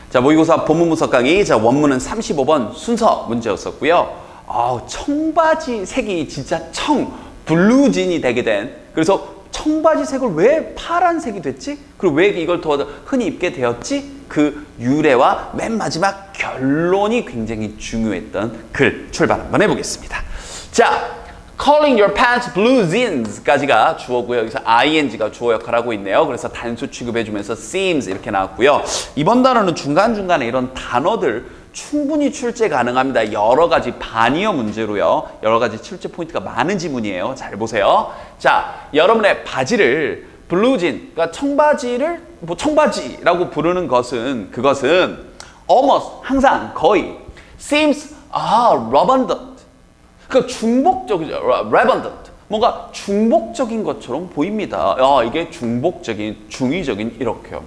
자, 모의고사 본문 분석 강의. 자, 원문은 35번 순서 문제였었고요. 청바지 색이 진짜 블루진이 되게 된, 그래서 청바지 색을 왜 파란색이 됐지? 그리고 왜 이걸 더 흔히 입게 되었지? 그 유래와 맨 마지막 결론이 굉장히 중요했던 글 출발 한번 해보겠습니다. 자, calling your pants blue jeans까지가 주어고요. 여기서 ing가 주어 역할을 하고 있네요. 그래서 단수 취급해주면서 seems 이렇게 나왔고요. 이번 단어는 중간중간에 이런 단어들 충분히 출제 가능합니다. 여러 가지 반이어 문제로요. 여러 가지 출제 포인트가 많은 지문이에요. 잘 보세요. 자, 여러분의 바지를 블루진, 그러니까 청바지를 청바지라고 부르는 것은 그것은 almost 항상 거의 seems redundant. 그러니까 중복적이죠. redundant. 뭔가 중복적인 것처럼 보입니다. 이게 중복적인, 중의적인 이렇게요.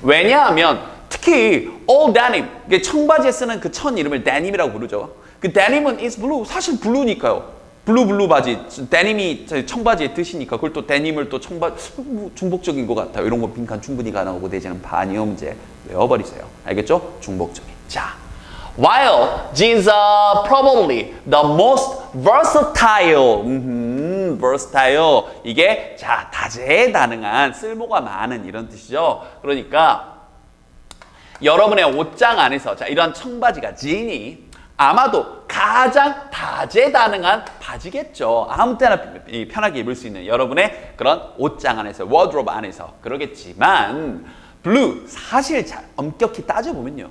왜냐하면 특히 all denim, 이게 청바지에 쓰는 그 천 이름을 데님이라고 부르죠. 그 데님은 is blue, 사실 블루니까요. 블루 바지, 데님이 청바지의 뜻이니까 그걸 또 데님을 또 중복적인 것 같아요. 이런 거 빈칸 충분히 가능하고 내지는 반이어 문제 외워버리세요. 알겠죠? 중복적인. 자, while jeans are probably the most versatile. versatile. 이게 자 다재다능한, 쓸모가 많은 이런 뜻이죠. 그러니까 여러분의 옷장 안에서 자 이러한 청바지가 진이 아마도 가장 다재다능한 바지겠죠. 아무 때나 편하게 입을 수 있는 여러분의 그런 옷장 안에서, 워드로브 안에서 그러겠지만 블루, 사실 잘 엄격히 따져보면요,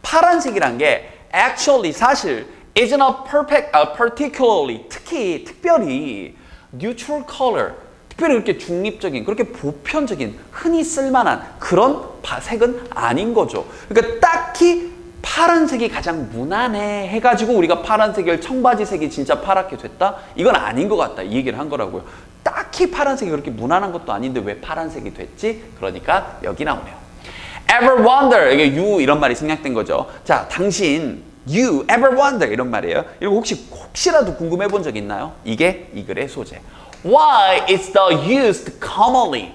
파란색이란 게 actually 사실 isn't a particularly, 특별히 neutral color, 특별히 그렇게 중립적인, 그렇게 보편적인, 흔히 쓸만한 그런 색은 아닌 거죠. 그러니까 딱히 파란색이 가장 무난해 해가지고 우리가 파란색을 청바지색이 진짜 파랗게 됐다? 이건 아닌 것 같다. 이 얘기를 한 거라고요. 딱히 파란색이 그렇게 무난한 것도 아닌데 왜 파란색이 됐지? 그러니까 여기 나오네요. Ever wonder, 이게 you 이런 말이 생략된 거죠. 자, 당신 you ever wonder 이런 말이에요. 이거 혹시라도 궁금해 본 적 있나요? 이게 이 글의 소재. Why is the used commonly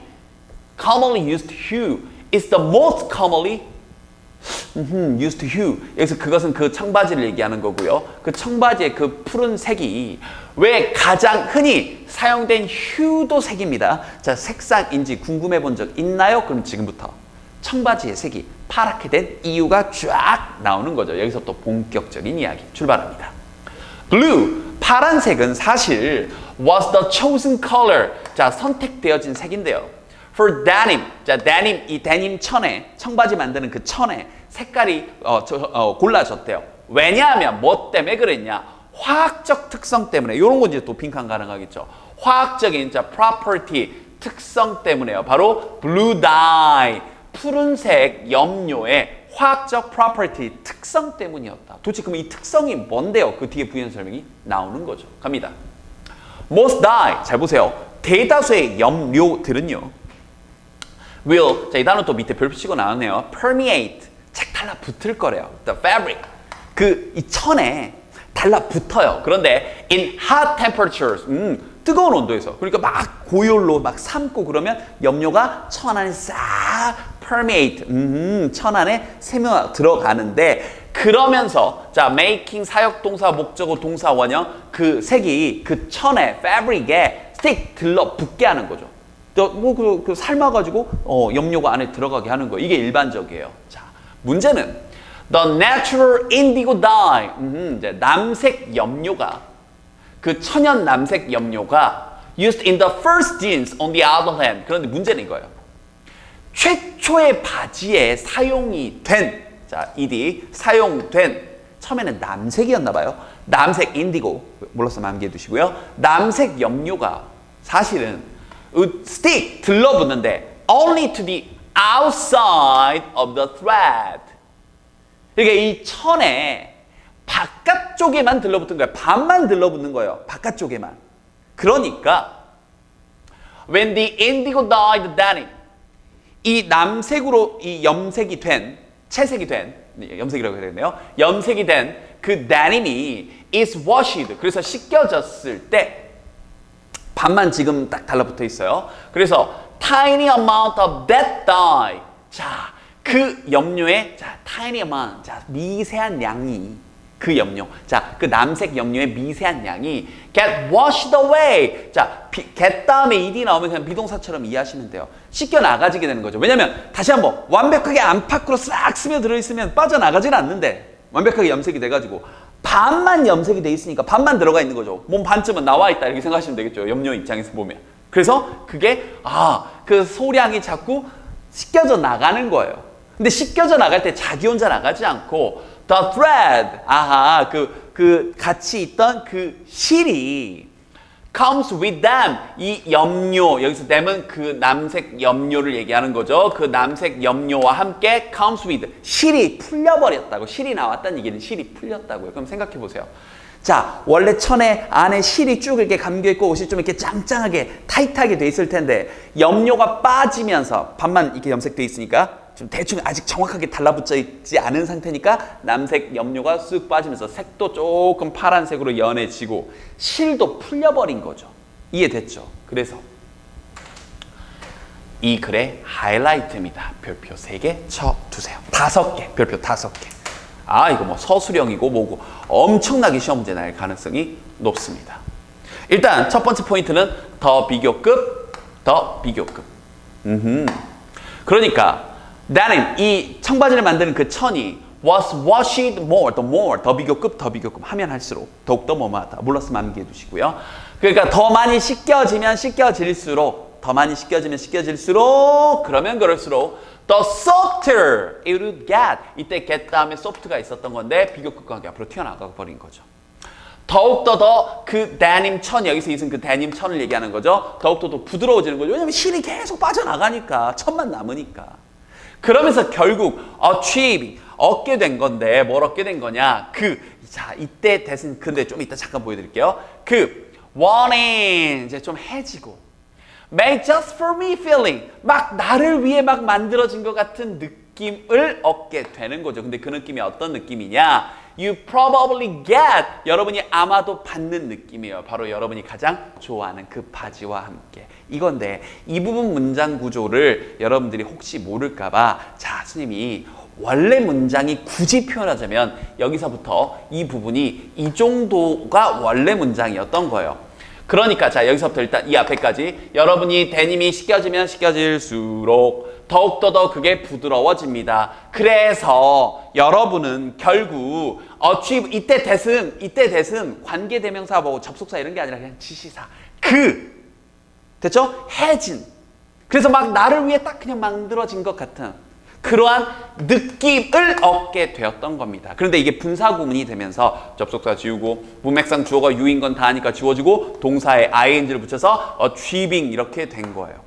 used hue is the most commonly used hue. 여기서 그것은 그 청바지를 얘기하는 거고요. 그 청바지의 그 푸른 색이 왜 가장 흔히 사용된 hue도 색입니다. 자, 색상인지 궁금해 본 적 있나요? 그럼 지금부터 청바지의 색이 파랗게 된 이유가 쫙 나오는 거죠. 여기서 또 본격적인 이야기 출발합니다. Blue, 파란색은 사실 was the chosen color. 자, 선택되어진 색인데요. For denim, 자, denim, 이 데님 천에, 청바지 만드는 그 천에 색깔이 골라졌대요. 왜냐하면 뭐 때문에 그랬냐? 화학적 특성 때문에. 이런 건 이제 또 빈칸 가능하겠죠. 화학적인 자 property, 특성 때문에요. 바로 blue dye, 푸른색 염료의 화학적 property, 특성 때문이었다. 도대체 그럼 이 특성이 뭔데요? 그 뒤에 부연 설명이 나오는 거죠. 갑니다. Most dye, 잘 보세요. 대다수의 염료들은요, will, 자, 이 단어 또 밑에 별표 치고 나왔네요. permeate, 착 달라붙을 거래요. The fabric, 이 천에 달라붙어요. 그런데 in hot temperatures, 뜨거운 온도에서, 그러니까 막 고열로 막 삶고 그러면 염료가 천 안에 싹 permeate, 천 안에 스며 들어가는데, 그러면서 자 making 사역동사 목적어 동사 원형 그 색이 그 천에 fabric에 stick 들러붙게 하는 거죠. 그 삶아가지고 염료가 안에 들어가게 하는 거. 이게 일반적이에요. 자, 문제는 the natural indigo dye, 이제 남색 염료가, 그 천연 남색 염료가 used in the first jeans on the other hand. 그런데 문제는 이거예요. 최초의 바지에 사용이 된, 자, ED, 사용된, 처음에는 남색이었나 봐요. 남색 인디고, 몰라서 암기해 두시고요. 남색 염료가 사실은 stick, 들러붙는데 only to the outside of the thread. 그러니까 이 천에 바깥쪽에만 들러붙은 거예요. 반만 들러붙는 거예요. 바깥쪽에만. 그러니까 when the indigo dyed denim, 이 남색으로 이 염색이 된, 채색이 된, 염색이라고 해야 되겠네요. 염색이 된 그 데님이 is washed, 그래서 씻겨졌을 때 반만 지금 딱 달라붙어 있어요. 그래서 tiny amount of that dye, 자, 그 염료의 자, tiny amount, 자, 미세한 양이 그 염료, 자, 그 남색 염료의 미세한 양이 get washed away. 자, get 다음에 ed 나오면 그냥 비동사처럼 이해하시면 돼요. 씻겨 나가지게 되는 거죠. 왜냐면 다시 한번 완벽하게 안팎으로 싹 스며들어 있으면 빠져나가지는 않는데 완벽하게 염색이 돼가지고 반만 염색이 돼 있으니까 반만 들어가 있는 거죠. 몸 반쯤은 나와 있다 이렇게 생각하시면 되겠죠. 염료 입장에서 보면. 그래서 그게 그 소량이 자꾸 씻겨져 나가는 거예요. 근데 씻겨져 나갈 때 자기 혼자 나가지 않고 the thread, 그 같이 있던 그 실이 comes with them, 이 염료, 여기서 them은 그 남색 염료를 얘기하는 거죠. 그 남색 염료와 함께 comes with, 실이 풀려버렸다고, 실이 나왔다는 얘기는 실이 풀렸다고요. 그럼 생각해 보세요. 자, 원래 천에 안에 실이 쭉 이렇게 감겨있고 옷이 좀 이렇게 짱짱하게 타이트하게 돼 있을 텐데 염료가 빠지면서 반만 이렇게 염색돼 있으니까 좀 대충 아직 정확하게 달라붙어 있지 않은 상태니까 남색 염료가 쓱 빠지면서 색도 조금 파란색으로 연해지고 실도 풀려버린 거죠. 이해됐죠? 그래서 이 글의 하이라이트입니다. 별표 3개 쳐두세요. 5개, 별표 5개. 이거 뭐 서술형이고 뭐고 엄청나게 시험 문제 날 가능성이 높습니다. 일단 첫 번째 포인트는 더 비교급, 더 비교급. 그러니까 나는 이 청바지를 만드는 그 천이 was washed more, 더 비교급, 더 비교급 하면 할수록 더욱더 뭐뭐하다. 몰랐으면 암기해 두시고요. 그러니까 더 많이 씻겨지면 씻겨질수록, 더 많이 씻겨지면 씻겨질수록, 그러면 그럴수록 the softer it would get. 이때 get 다음에 soft가 있었던 건데 비교급 관계 앞으로 튀어나가 버린 거죠. 더욱더 더 그 데님 천, 여기서 있은 그 데님 천을 얘기하는 거죠. 더욱더 더 부드러워지는 거죠. 왜냐면 실이 계속 빠져나가니까, 천만 남으니까. 그러면서 결국 achieve, 얻게 된 건데 뭘 얻게 된 거냐? 자, 이때 대신 근데 좀 이따 잠깐 보여드릴게요. wanting, 이제 좀 해지고 made just for me feeling, 막 나를 위해 막 만들어진 것 같은 느낌을 얻게 되는 거죠. 근데 그 느낌이 어떤 느낌이냐? You probably get, 여러분이 아마도 받는 느낌이에요. 바로 여러분이 가장 좋아하는 그 바지와 함께. 이건데 이 부분 문장 구조를 여러분들이 혹시 모를까봐 자, 선생님이 원래 문장이 굳이 표현하자면 여기서부터 이 부분이 이 정도가 원래 문장이었던 거예요. 그러니까 자, 여기서부터 일단 이 앞에까지 여러분이 데님이 씻겨지면 씻겨질수록 더욱더 더 그게 부드러워집니다. 그래서 여러분은 결국 achieve, 이때 대승 관계대명사하고 접속사 이런 게 아니라 그냥 지시사. 됐죠? 해진. 그래서 막 나를 위해 딱 그냥 만들어진 것 같은 그러한 느낌을 얻게 되었던 겁니다. 그런데 이게 분사구문이 되면서 접속사 지우고 문맥상 주어가 you인 건 다 하니까 지워지고 동사에 ing를 붙여서 achieving 이렇게 된 거예요.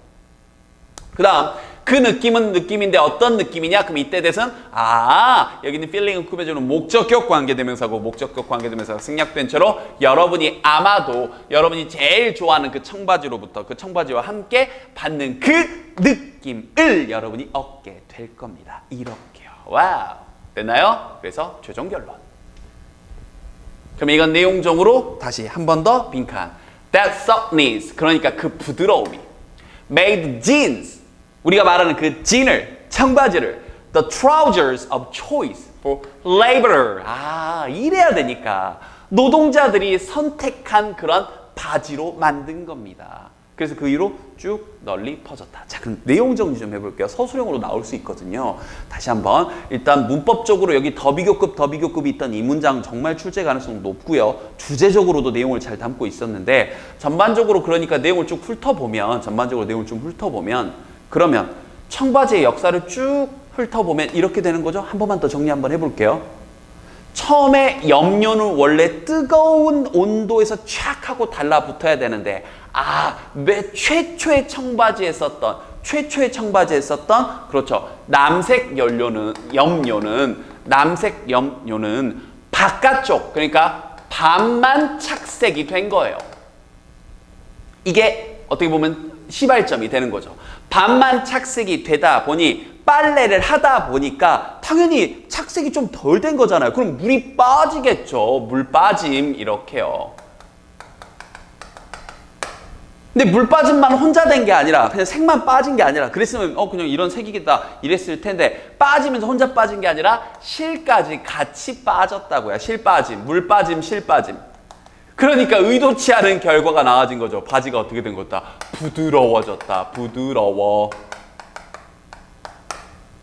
그 다음 그 느낌은 느낌인데 어떤 느낌이냐? 그럼 이때 대신 여기는 feeling을 구별해주는 목적격 관계대명사고 목적격 관계대명사가 생략된 채로 여러분이 아마도 여러분이 제일 좋아하는 그 청바지로부터 그 청바지와 함께 받는 그 느낌을 여러분이 얻게 될 겁니다. 이렇게요. 와우. 됐나요? 그래서 최종 결론. 그럼 이건 내용적으로 다시 한 번 더 빈칸. That softness, 그러니까 그 부드러움이 made jeans, 우리가 말하는 그 진을, 청바지를 the trousers of choice for laborer. 이래야 되니까 노동자들이 선택한 그런 바지로 만든 겁니다. 그래서 그 이후로 쭉 널리 퍼졌다. 자, 그럼 내용 정리 좀 해볼게요. 서술형으로 나올 수 있거든요. 다시 한번 일단 문법적으로 여기 더 비교급이 있던 이 문장 정말 출제 가능성 높고요. 주제적으로도 내용을 잘 담고 있었는데 전반적으로 그러니까 내용을 쭉 훑어보면 그러면 청바지의 역사를 쭉 훑어보면 이렇게 되는 거죠. 한 번만 더 정리 한번 해볼게요. 처음에 염료는 원래 뜨거운 온도에서 촥 하고 달라붙어야 되는데 최초의 청바지에 썼던 그렇죠. 남색 염료는 바깥쪽, 그러니까 반만 착색이 된 거예요. 이게 어떻게 보면 시발점이 되는 거죠. 반만 착색이 되다 보니 빨래를 하다 보니까 당연히 착색이 좀 덜 된 거잖아요. 그럼 물이 빠지겠죠. 물 빠짐 이렇게요. 근데 물 빠짐만 혼자 된 게 아니라 그냥 색만 빠진 게 아니라 그랬으면 그냥 이런 색이겠다 이랬을 텐데 빠지면서 혼자 빠진 게 아니라 실까지 같이 빠졌다고요. 실 빠짐, 물 빠짐, 실 빠짐. 그러니까 의도치 않은 결과가 나와진 거죠. 바지가 어떻게 된 거다? 부드러워졌다. 부드러워.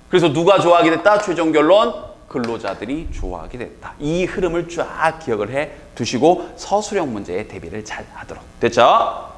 그래서 누가 좋아하게 됐다? 최종 결론 근로자들이 좋아하게 됐다. 이 흐름을 쫙 기억을 해 두시고 서술형 문제에 대비를 잘 하도록. 됐죠?